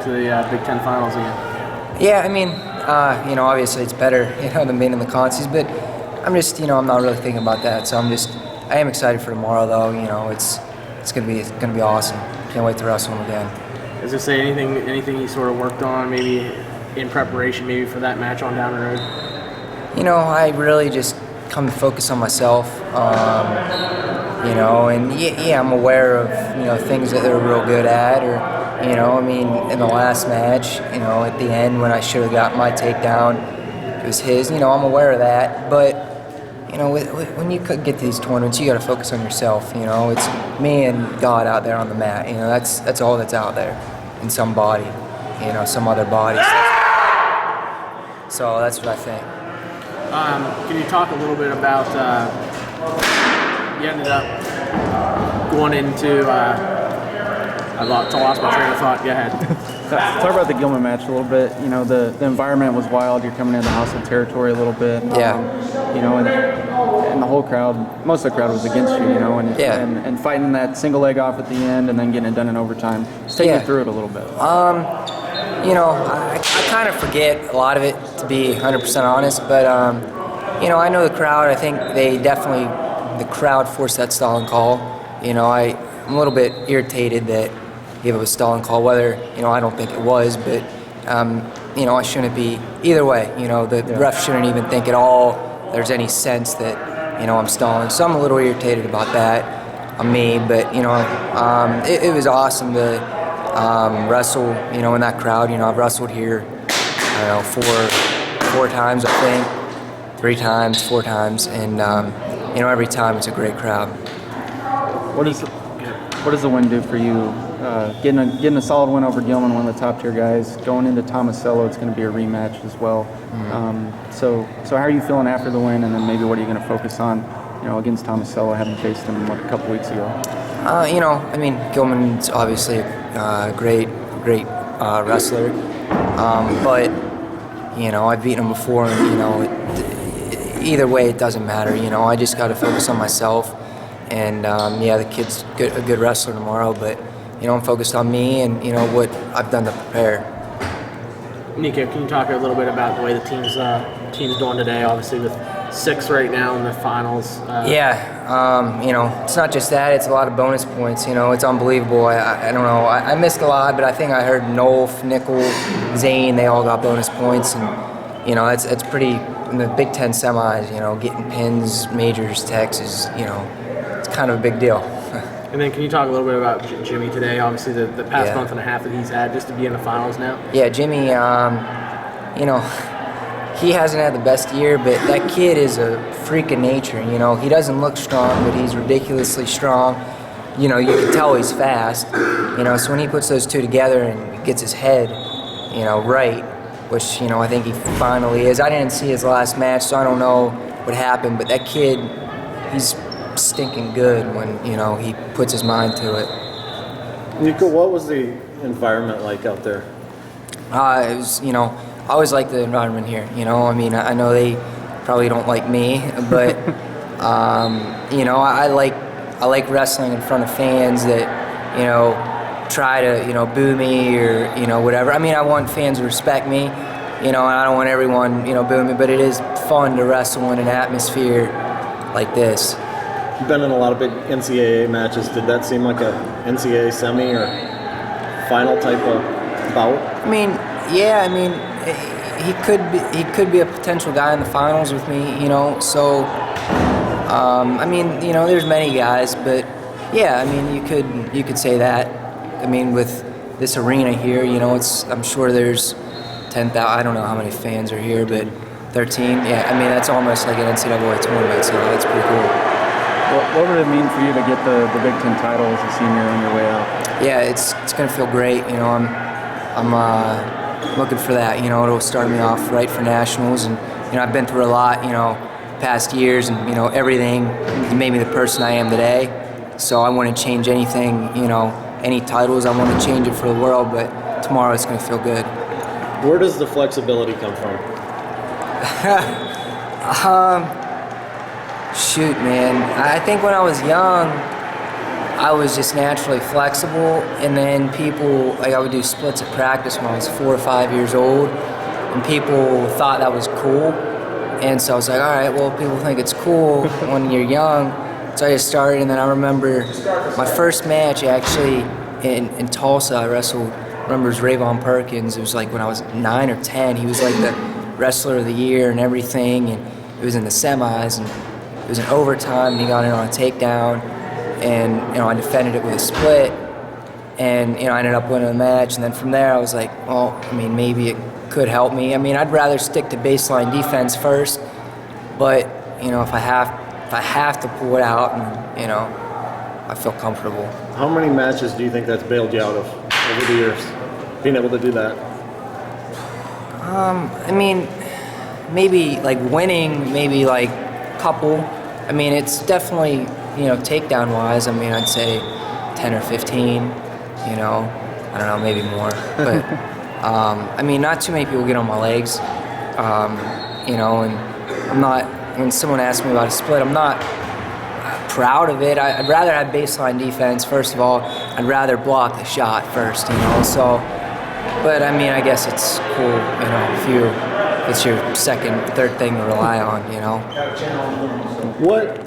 to the Big Ten Finals again? Yeah, I mean, obviously it's better, than being in the conference, but I'm just, I'm not really thinking about that. So I am excited for tomorrow, though. It's gonna be awesome. Can't wait to wrestle him again. Does it say anything you sort of worked on, maybe in preparation, maybe for that match on down the road? I really just come to focus on myself. And yeah, I'm aware of things that they're real good at, or in the last match, at the end when I should have got my takedown, it was his. I'm aware of that, but when you get to these tournaments, you got to focus on yourself. It's me and God out there on the mat. That's all that's out there in some body, some other body. So that's what I think. Can you talk a little bit about you ended up going into I lost my train of thought. Go ahead. Talk about the Gilman match a little bit. The environment was wild. You're coming into hostile territory a little bit. Yeah. And the whole crowd, most of the crowd was against you. And fighting that single leg off at the end and then getting it done in overtime. Just take me through it a little bit. I kind of forget a lot of it, to be 100% honest, but I know the crowd. I think the crowd forced that stalling call. I'm a little bit irritated that he gave it a stalling call, whether, I don't think it was, but, I shouldn't be, either way, the ref shouldn't even think at all there's any sense that, I'm stalling. So I'm a little irritated about that on me, but, it was awesome to wrestle, in that crowd. I've wrestled here, four times, I think, 3 times, 4 times, and, every time it's a great crowd. What does the win do for you? Getting a solid win over Gilman, one of the top tier guys. Going into Tomasello, it's going to be a rematch as well. Mm-hmm. So how are you feeling after the win, and then maybe what are you going to focus on, against Tomasello, having faced him a couple weeks ago? Gilman's obviously a great wrestler, but I've beaten him before, and either way it doesn't matter. I just got to focus on myself. And the kid's a good wrestler tomorrow, but I'm focused on me and what I've done to prepare. Nico, can you talk a little bit about the way the team's doing today? Obviously, with 6 right now in the finals. It's not just that; it's a lot of bonus points. It's unbelievable. I don't know. I missed a lot, but I think I heard Nolf, Nickel, Zane. They all got bonus points, and that's pretty. In the Big Ten semis, getting pins, majors, Texas, it's kind of a big deal. And then can you talk a little bit about Jimmy today? Obviously, the past month and a half that he's had just to be in the finals now. Yeah, Jimmy, he hasn't had the best year, but that kid is a freak of nature. He doesn't look strong, but he's ridiculously strong. You can tell he's fast. So when he puts those two together and gets his head, right, which, I think he finally is. I didn't see his last match, so I don't know what happened, but that kid, he's stinking good when, he puts his mind to it. Nico, what was the environment like out there? It was, I always like the environment here, I know they probably don't like me, but, I like wrestling in front of fans that, try to, boo me or, whatever. I want fans to respect me, and I don't want everyone, booing me, but it is fun to wrestle in an atmosphere like this. You've been in a lot of big NCAA matches. Did that seem like a NCAA semi or final type of bout? He could be a potential guy in the finals with me, so, there's many guys, but yeah, you could say that. With this arena here, I'm sure there's 10,000, I don't know how many fans are here, but 13, that's almost like an NCAA tournament, so that's pretty cool. What would it mean for you to get the Big Ten title as a senior on your way out? Yeah, it's going to feel great. I'm looking for that. It'll start me off right for nationals, and I've been through a lot. Past years, and everything made me the person I am today. So I wouldn't change anything. Any titles, I want to change it for the world. But tomorrow it's going to feel good. Where does the flexibility come from? Shoot, man. I think when I was young, I was just naturally flexible, and then people, like I would do splits at practice when I was 4 or 5 years old, and people thought that was cool, and so I was like, all right, well, people think it's cool when you're young, so I just started, and then I remember my first match actually in Tulsa, I wrestled, I remember it was Rayvon Perkins. It was like when I was 9 or 10, he was like the wrestler of the year and everything, and it was in the semis, and it was in overtime, and he got in on a takedown, and I defended it with a split, and I ended up winning the match. And then from there I was like, well, I mean, maybe it could help me. I mean, I'd rather stick to baseline defense first, but if I have to pull it out, and I feel comfortable. How many matches do you think that's bailed you out of over the years, being able to do that? I mean, maybe like winning, maybe like a couple. I mean, it's definitely, takedown wise, I mean, I'd say 10 or 15, I don't know, maybe more. But, I mean, not too many people get on my legs, and I'm not, when someone asks me about a split, I'm not proud of it. I'd rather have baseline defense, first of all. I'd rather block the shot first, so, but I mean, I guess it's cool, if it's your second, third thing to rely on, What